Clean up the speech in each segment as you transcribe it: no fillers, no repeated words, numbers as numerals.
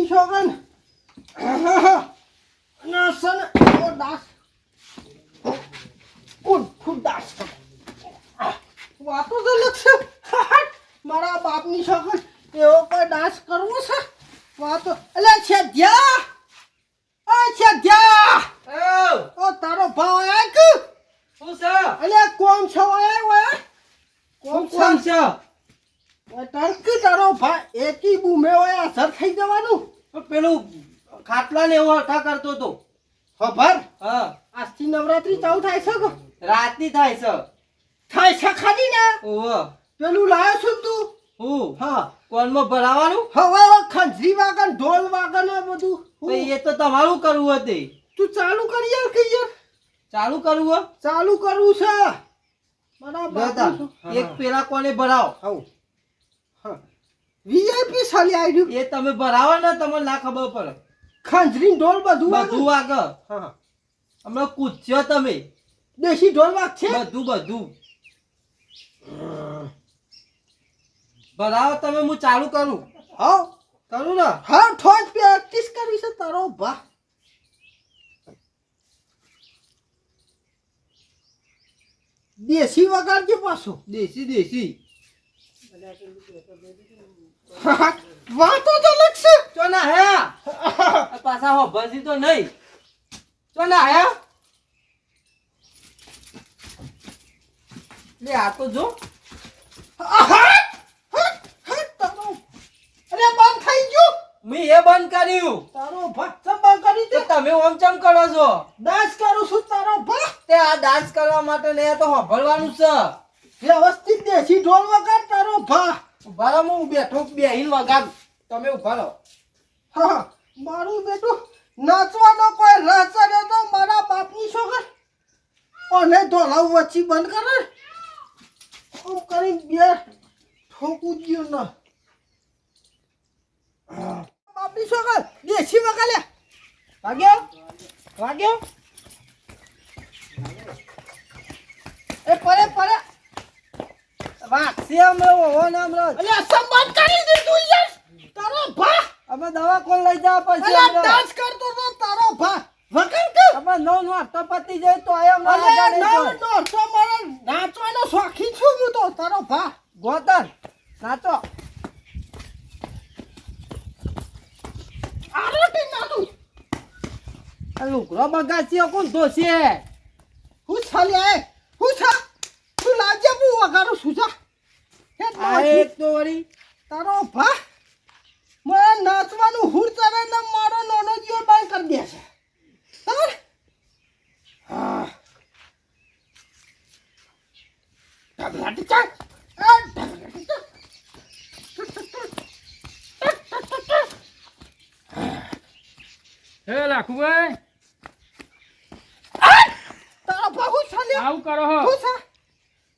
બાપની છોકન ના સન ઓ દાસ ખુદ દાસ વાતો તો લક્ષ મારા બાપની છોકન એવો કોઈ ડાન્સ કરવો છે વાતો એટલે છે ધ્યા ઓ તારો ભાવ આયા કે શું છે એટલે કોમ છો આયા કોમ છે તરક તારો ભાઈ એકી બૂમે હોય અસર થઈ જવાનું પેલું ખાટલા ને એવો અઠા કરતો તો ખબર હા આજથી નવરાત્રી ચાલુ થાય છે કે રાતની થાય છે થાય છે ખાલી ને ઓહો પેલું લાયો છું તું હું હા કોનમાં ભરાવાનું હવે ખંજરી વાગન ઢોલ વાગન એ બધું ભાઈ એ તો તમારું કરવું હતું તું ચાલુ કરી યાર કે યાર ચાલુ કરવું ચાલુ કરવું છે બરાબર એક પેલા કોને ભરાવો હવ હા વીઆઈપી સાલી આવ્યું એ તમે ભરાવો ને તમને ના ખબર પડે ખંજરી ઢોલ બધું બધું વાગે હા હમણાં કૂદશો તમે દેશી ઢોલ વાગ છે બધું ભરાવો તમે હું ચાલુ કરું હા કરું ને હા થોડ પ્રેક્ટિસ કરવી છે તારો ભા દેશી વગાડજે પાછું દેશી વાતો તો લખશે ચો ના હે પાછા હો ભજી તો નહીં ચો ના હે લે આ તો જો અરે બંધ થઈ ગયું મેં એ બંધ કર્યું તારો ભક્ત બંધ કરી તે દે તમે ઓમ ચમ કરો છો ડાન્સ કરું છું તારો ભા તે આ ડાન્સ કરવા માટે ને તો હોભળવાનું છે વ્યવસ્થિત દેશી ઢોલ વગાડ તારો ભા બરાબર હું બેઠો બેહીન વગાડ તમે ઉભા રહો હા મારું બેટું નાચવાનો કોઈ રસ ને તો મારા બાપની છોકર અને ઢોલાવ વચ્ચી બંધ કરે ઓમ કરી બે ઠોકું ગયું ના બાપની છોકર દેશી વગાડ્યા વાગ્યો એ પડે વાગશે અમે ઓવો નામ રો અલે સંબંધ કરી દીધું યાર તારો ભા અમે દવા કોણ લઈ જવા પડશે અલે ડાન્સ કરતો તો તારો ભા વગર કે અમે નો અટપતિ જાય તો આયા અલે મારા ના તો મારા નાચવાનો શોખીન છું હું તો તારો ભા ગોતન નાચો આરોટી નાનું આ લુગડો બગાડ્યો કોણ ધોશે હું છાલે હું છા તું લાજે હું વગાડું છું જા આ એક તો વળી તારો ભા મને નાચવાનું હુર ચડે ને મારો નાનો જીવ બંધ કરી દે છે તાર હા ઢગલાટી ચાક ઢગલાટી ચાક હે લાખુભાઈ તારો ભા હું છાલે આવું કરો હો હું છા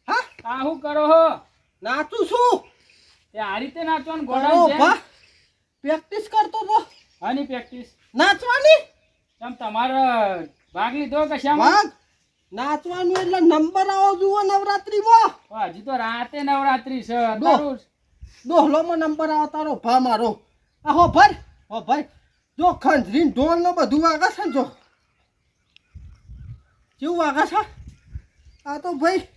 હા આવું કરો હો નાચું છું તે આ રીતે નાચવાનું તારો ગોડાન ભા છે પ્રેક્ટિસ કરતો તો આની પ્રેક્ટિસ નાચવાની તમ તમારો ભાગ લીધો કે શામ વાગ નાચવાનું એટલે નંબર આવો જુઓ નવરાત્રીમાં હજી તો રાતે નવરાત્રી છે દો. તારું ડોહલોમાં નંબર આવો તારો ભા મારો આ હો ભાઈ જો ખંજરીન ઢોલ ને બધું વાગે છે ને જો કેવું વાગે છે આ તો ભાઈ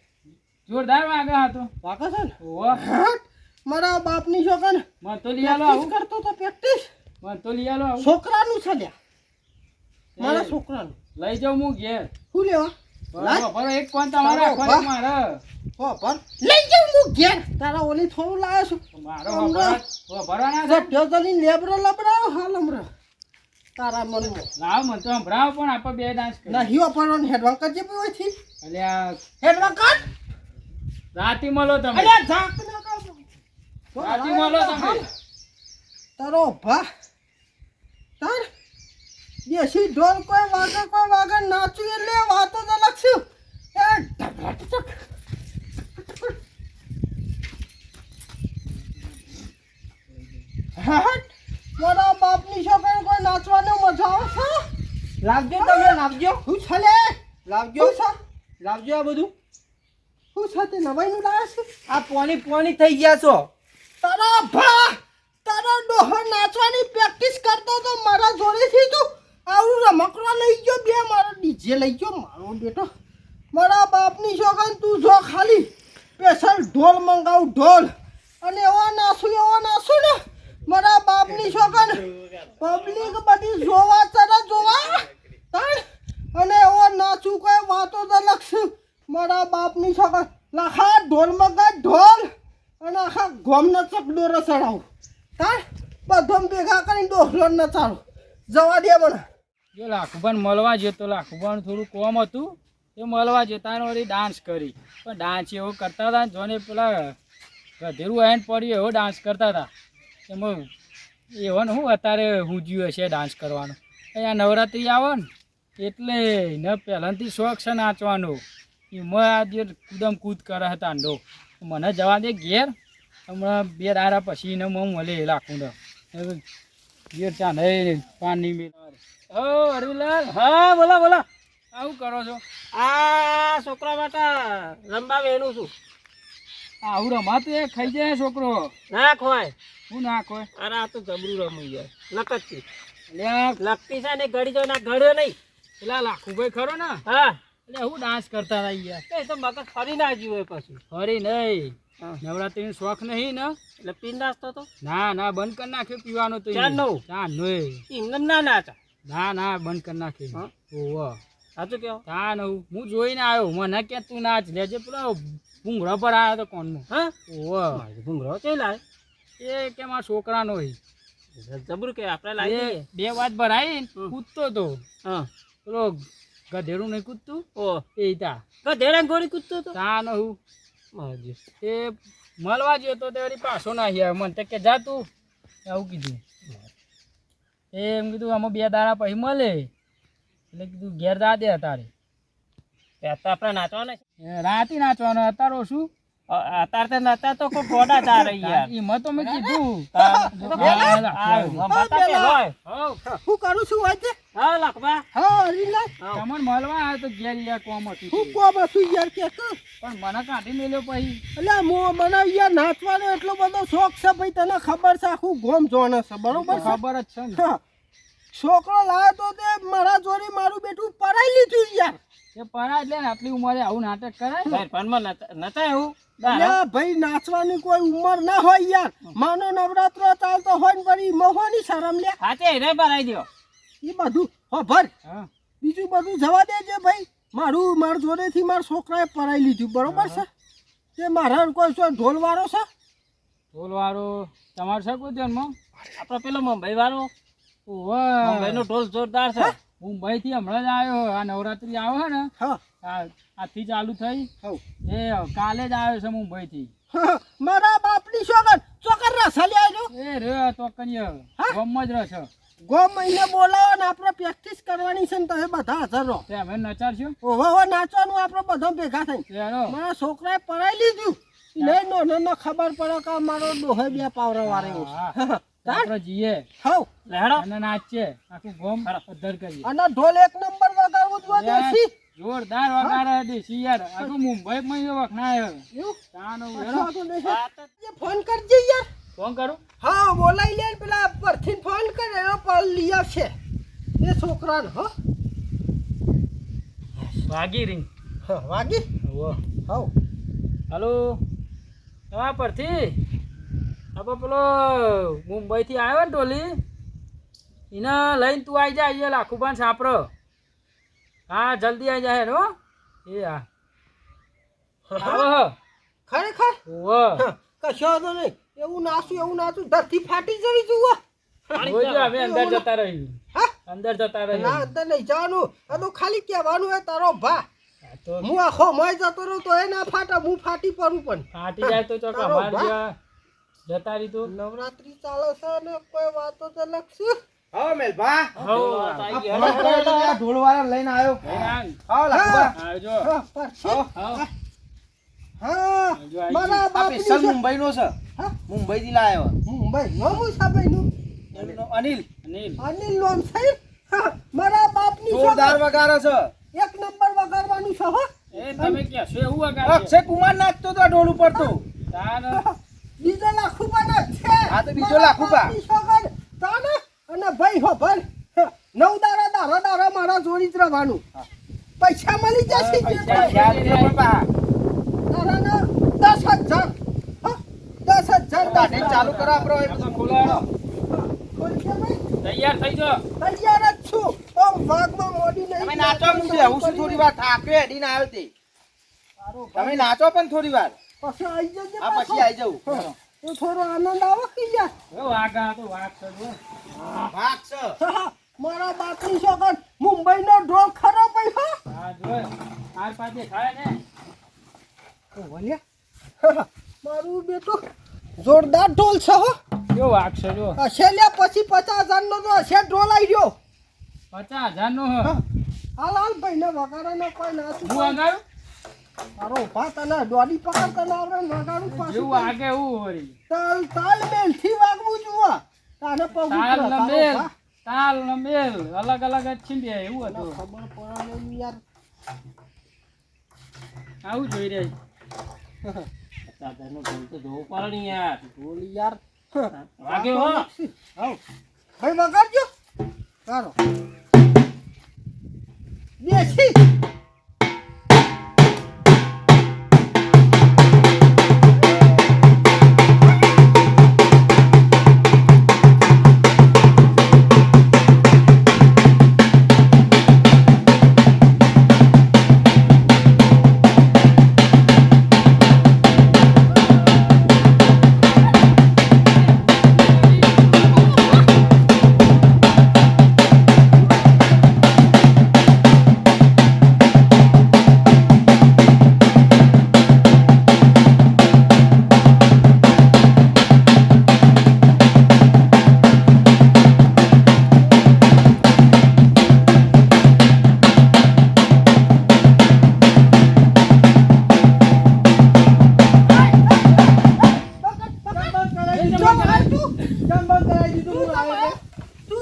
જોરદાર વાગે હતો વાગે છે ને ઓહો હટ, મારા બાપની છોકરાને મન તો લઈ આલો પ્રેક્ટિસ આવું કરતો તો પ્રેક્ટિસ મન તો લઈ આલો આવું છોકરાનું છે લ્યા મારા એ, છોકરાનું લઈ જાઉં હું ઘેર શું લેવા લાય. બરાબર એક કોણ તમારે તારો રાખવાનો ભા. મારે હો પર લઈ જાઉં હું ઘેર તારા ઓલી થોડું લાવ્યો છું મારો હમણાં. ભરવાના છે જટ્યો જલી લેબરો લબરાયો હાલ હમણાં તારા મનમાં લાવ મન તો સંભળાવો પણ આપણે બે ડાન્સ કરીએ નહીં વાપરવાનું હેડવાં કરજે ભાઈ ઓયથી એટલે આ હેડવાં કર રાતી મળો તમે અલ્યા ઝાંક ન કર રાતી મળો તમે તારો ભા તાર દેશી ઢોલ કોઈ વાગે નાચું એટલે વાતો તો લખશું એ ઢગલા ઢચક. હટ, મારા બાપની છોકરાને કોઈ નાચવાનો મજા આવે છે લાવજો તમે લાવજો હું છલે લાવજો હું છે લાવજો આ બધું હું છે તે નવાઈનું લાવે છે આ પોણી થઈ ગયા છો તારો ભા તારો ડોહો નાચવાની પ્રેક્ટિસ કરતો હતો તો મારા જોડેથી તું આવું રમકડા લઈ ગયો બે મારો ડીજે લઈ ગયો મારો બેટો મારા બાપની છોકરા તું જો ખાલી સ્પેશિયલ ઢોલ મંગાવું ઢોલ અને એવો નાસું ને મારા બાપની છોકરા પબ્લિક બધી જોવા તાણ અને એવો નાચું કોઈ વાતો તો લખશું મારા બાપની છોકરા લખા ઢોલ મંગા ઢોલ અને આખા ગોમને ચકડો રસડાવું તાણ બધો ભેગા કરીને ડોહલો ન ચાલો જવા દે મને જો લાખુબાન મળવા જતો લાખુબાનું થોડું કોમ હતું એ મળવા જતા વળી ડાન્સ કરી પણ ડાન્સ એવો કરતા હતા જોને પેલા ગધેરું આવીને પડ્યું એવો ડાન્સ કરતા હતા એમાં એવો ને શું અત્યારે હુજ્યું હશે ડાન્સ કરવાનો અહીંયા નવરાત્રિ આવે ને એટલે ને પહેલાંથી શોખ છે નાચવાનો એમાં આજે કૂદમ કૂદ કરે હતા અંડો મને જવા દે ઘેર હમણાં 2 દાડા પછી ને હું મળે લાખું ઘેર ચા નહીં પાણી મેળ ઓ હરવીલાલ હા બોલા બોલા આવું કરો છો આ છોકરા માટે રમવા વેણું છું આવું રમાતું એ ખાઈ જાય છોકરો ના ખોય શું ના ખોય અરે આ તો જબરું રમી જાય લકતી એટલે લકતી છે ને ઘડી જો ના ઘડ્યો નહીં પેલા લાખુભાઈ ખરો ને હા એટલે હું ડાન્સ કરતા હતા યાર એ તો મગજ ફરી ના જ્યું હોય પછી ફરી નહીં નવરાત્રીનો શોખ નહીં ને એટલે પીન નાસ્તો તો ના બંધ કરી નાખ્યો પીવાનો તો ચારનું? ચારનું એમને ના નાચા ના બંધ કરી નાખ્યો ઓહો સાચું કેવો ચાર નવું હું જોઈને આવ્યો મને કે તું નાચ લેજે પેલો ભૂંગળા પર આવ્યો તો કોણમાં હા ઓહો ભૂંગળો ચઈ લાય એ કે મારા છોકરાનો હોય જબરું કે આપણે લાવી દઈએ. 2 વાત ભરાઈ કૂદતો તો હા પેલો ગધેડું નહીં કૂદતું ઓ એ તા ગધેડા ગોળી કૂદતો તો ચા નવું માજી એ મળવા ગયો તો તે વળી પાછો ના આવ્યો મને તો કે જા તું આવું કીધું એમ કીધું આમાં 2 દાડા પછી મળે એટલે કીધું ઘેર જા દે તારે તો આપણે નાચવાના છે રાતે નાચવાનો અત્યારે શું અત્યારે તો નતા તો કોઈ ગોડા ચાર યાર એમાં તો મેં કીધું હું કરું છું આજે હા લખવા હા હરીલાલ તમને મળવા આવ્યો તો ઘેર યાર કોમ હતું હું કોમ હતું યાર કે પણ મને કાઢી મેલ્યો પછી એટલે મને યાર નાચવાનો એટલો બધો શોખ છે ભાઈ તને ખબર છે આખું ગોમ જોણે છે બરોબર છે ખબર જ છે ને હા છોકરો લાવ્યો તો તે મારા જોડે મારું બેટું પરાઈ લીધું યાર એ પરા એટલે ને આટલી ઉંમરે આવું નાટક કરાય પણ નતા એવું અલ્યા ભાઈ નાચવાની કોઈ ઉંમર ના હોય યાર માનો નવરાત્રો ચાલતો હોય ને વળી મોહની શરમ લે હાથે રે ભરાઈ દો એ બધું ભર હા બીજું બધું જવા દેજે ભાઈ મારા જોડેથી મારા છોકરાએ પરાઈ લીધું બરોબર છે તે મારા કોઈ શું ઢોલવાળો છે ઢોલવાળો તમારો છે કોઈ જન્મ આપણો પેલો મુંબઈ વાળો ઓહો મુંબઈનો ઢોલ જોરદાર છે મુંબઈ થી હમણાં જ આવ્યો આ નવરાત્રી આવે ને હા આજથી ચાલુ થઈ હવ એ કાલે જ આવ્યો છે મુંબઈ થી મારા બાપની ચોકર રસાલી આવ્યો એ રે તો કન્ય ગમ જ રહ છે ગો મહિને બોલાવો ને આપણે પ્રેક્ટિસ કરવાની છે ને તમે બધા હાજર રહો તે અમે નચાડશું ઓહો નાચવાનું આપણે બધા ભેગા થઈ ચાલો મારા છોકરાએ પરાઈ લીધું નહીં નો ખબર પડે કે મારો ડોહે 2 પાવરા વાળે આપણે જઈએ હવ લેડો અને નાચીએ આખું ગોમ પદ્ધર કરીએ અને ઢોલ 1 નંબર વગાડવું જોઈએ દેશી જોરદાર વગાડે દેશી યાર આખું મુંબઈ માં વખણાય એવું તાનો ફોન કરજે યાર ફોન કરું હા બોલાઈ લે પેલા પરથી ફોન કરે એનો પર લઈ આવશે એ છોકરાને હો વાગી રિંગ હા વાગી હવ હાલો તમારા પરથી આપણે પેલો મુંબઈ થી આવ્યો ને ટોલી એને લઈને તું આવી જા અહીંયા લાખુબાન સાપરો હા જલ્દી આવી જાય હો એ હા આવો ખરેખર ઓહો કશો તો નહીં એવું નાચું ધરતી ફાટી જવી જુઓ જોજો અમે અંદર જતા રહી હા અંદર જતા રહી ના અંદર નહીં જવાનું આ તો ખાલી કહેવાનું હે તારો ભા તો હું આખો મોય જતો રહું તો એ ના ફાટા હું ફાટી પડું પણ ફાટી જાય તો ચોક અમાર જ્યાં જતા રહી તો નવરાત્રી ચાલે છે ને કોઈ વાતો તો લખશું હા મેલભા હો ઢોલવાળા લઈને આવ્યો આવો લાખબા આવજો હા પરથી. આવો હા મારા આ બાપની સ્પેશિયલ છે. મુંબઈ નો છે હા મુંબઈ થી લાવ્યો મુંબઈ નો મુસાભાઈનું અનિલ અનિલ અનિલ લોન સાહેબ હા, મારા બાપની જોરદાર છોકરી. વગાડે છે 1 નંબર વગાડવાનું છે હો એ તમે કહેશો એવું વગાડજો અક્ષય કુમાર નાચતો તો ઢોલ ઉપર તો તાન બીજો લાખુબા ના છે હા, તો બીજો લાખુબા. મારા બાપની છોકરી. તાને અને ભાઈ હો ભાઈ 9 દારા મારા જોડી જ રહેવાનું પૈસા મળી જશે જે પૈસા યાદ નહીં પણ પા. દારાના 10,000 હા 10,000 ગાડી ચાલુ કરો આપણો એ બધું. ખોલાડો. ખોલજે ભાઈ તૈયાર થઈ જાઓ. તૈયાર જ છું ઓમ વાગમાં મોડી નહીં તમે નાચો હું બેહું છું થોડી વાર થાકે હેડીને આવ્યો તે સારું તમે નાચો પણ થોડી વાર પછી આવી જજે આ પછી આવી જાઉં તો થોડો આનંદ આવે કે યાર હવે વાઘ આ તો વાઘ કરજો. ભાગ છે મારા બાપની છોકર મુંબઈનો ઢોલ ખરો ભાઈ હો આ જો આર પાસે ખાય ને તો વલ્યા મારું બેટું જોરદાર ઢોલ છે હો કેવો વાઘ છે જો. હશે લ્યા પછી 50,000 નો તો હશે ઢોલ આવી ગયો 50,000 નો હ. હાલ ભાઈ ને વગાડવાનો કોઈ ના હું વગાડું મારો ભા તને દોડી પકડ તને આવડે ને વગાડું જેવું પાછું વાગે એવું વળી. તાલ મેલ થી વાગવું જુઓ તાને પગ તાલ ઉતરે, ને તારો મેલ ભા. તાલ ને મેલ અલગ અલગ જ છે બે એવું તને હતું. ખબર પડે ને યાર આવું જોઈ રહી. 50,000 નો ઢોલ તો જોવું પડે ને યાર. ઢોલ યાર વાગે હો. હાવ ભાઈ વગાડજો ચાલો બેસી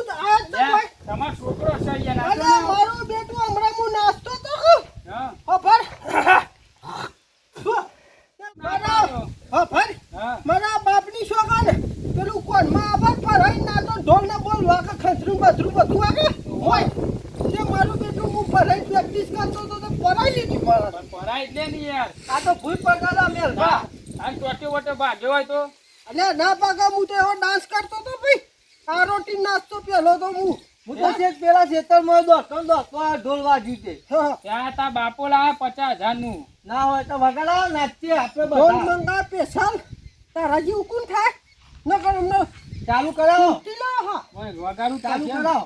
તમારો છોકરો છે યાર અરે નાચો ને. મારું બેટું હમણાં હું નાસ્તો તો કરું હા. ખબર ખબર હા. મારા બાપની છોકરાને પેલું કોનમાં આભાર ફરાઈ ના તો ઢોલ ને બોલ વાગે ખંચરું બધું વાગે હોય તે મારું બેટું હું ફરાઈ પ્રેક્ટિસ કરતો તો ફરાઈ લીધી મારા પણ પરાઈ જ લે ને યાર. આ તો ભૂલ પગાલા મેલ ભા આ ટોટે વોટે ભાગ્યો હોય તો અને ના પાકા હું તો એવો ડાન્સ કરતો તો ભાઈ આ રોટી નાસ્તો પેલો તો હું તો છેક પેલા ખેતરમાં દોસ્તો આ ઢોલ વાગ્યું છે હા ત્યાં તા બાપો લાવે 50,000 નું. ના હોય તો વગાડો નાચીએ આપણે ઢોલ બધા મંગા પેશાલ તારા જેવું કોણ થાય ન કર એમને ચાલુ કરાવો ટીલો હા ઓય વગાડું ચાલુ તાર કરાવો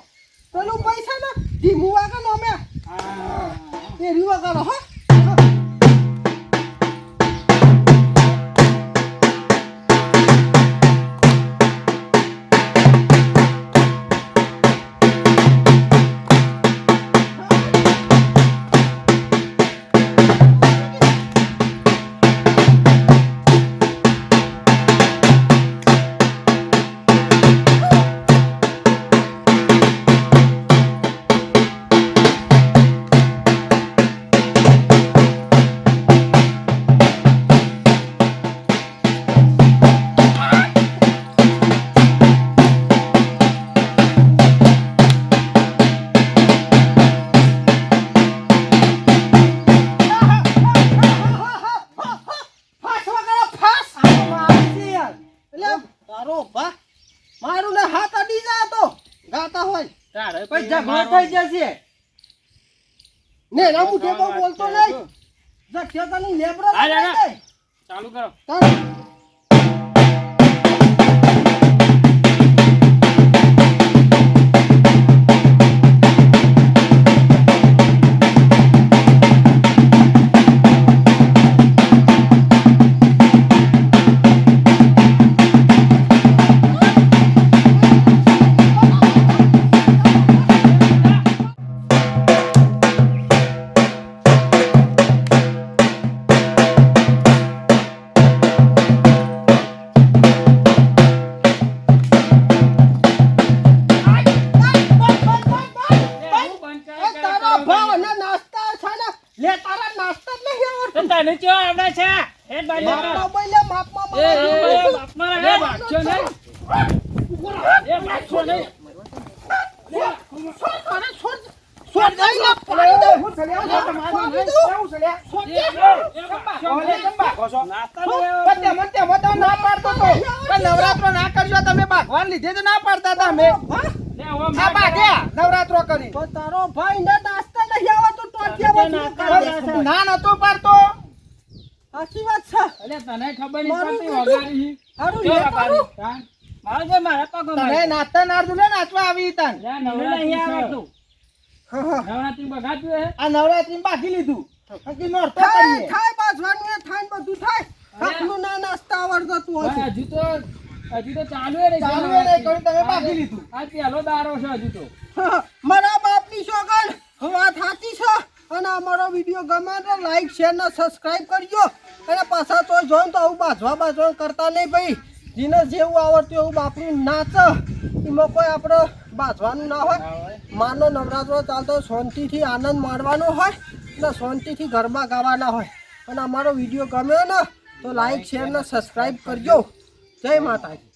પેલું પૈસા ને ધીમું વાગે ને અમે હા. એ રીવા કરો હા ફાસ વગર ફાસ એટલે તારો ભા મારું ને હાથ અડી જાય તો ગાતા હોય તારે પછી ઝઘડો થઈ જશે ને ના મુઠે બહુ બોલતો નહીં જખ્યો તને લેબરો હા, ના, ના. ચાલુ કરો. તને ચો આવડે છે એ બાજુ માપમાં એ બાપમાં રે બાપચો નહીં એ બાપચો નહીં નવરાત્રો ના કરજો તમે ભગવાન લીધે તો ના પાડતા હતા અમે આ ભાગ્યા નવરાત્રો કરી પણ તારો ભાઈ ને નાસ્તા નહીં આવતો ટોટિયા ના નતો પાડતો સાચી વાત છે અલે તને ખબર નહીં મારું પડતી બેટું. વગાડી હારું કેવો લે વગાડી? તારું. તાન. મારે જે મારા પગો તમે મારી. નાચતા ના ને નાચવા આવી તાન લે, નવરાત્રી નહીં છે. આવડતું. નવરાત્રી બગાડતું હે? આ નવરાત્રી બાકી લીધું બાકી નોરતો થાય કરીએ થાય બાજવાનું એ થાય ને બધું થાય આટલું ના નાસ્તા આવડતું પણ હતું હજુ તો ચાલુ હે ને ચાલુ હે ને, કર્યું તમે બાકી લીધું. આ પહેલો દારો છે હજુ તો મારા બાપની છોકર વાત સાચી છે અને અમારો વિડીયો ગમે તો લાઈક શેર ને સબસ્ક્રાઇબ કરજો અને પાછા તો જોઈને તો આવું બાજવા કરતા નહીં ભાઈ જેને જેવું આવડતું એવું બાપનું નાચ એમાં કોઈ આપણે બાજવાનું ના હોય માનો નવરાત્રો ચાલતો શાંતિથી આનંદ માણવાનો હોય અને શાંતિથી ગરબા ગાવાના હોય અને અમારો વિડીયો ગમ્યો ને તો લાઈક શેર ને સબસ્ક્રાઇબ કરજો જય માતાજી.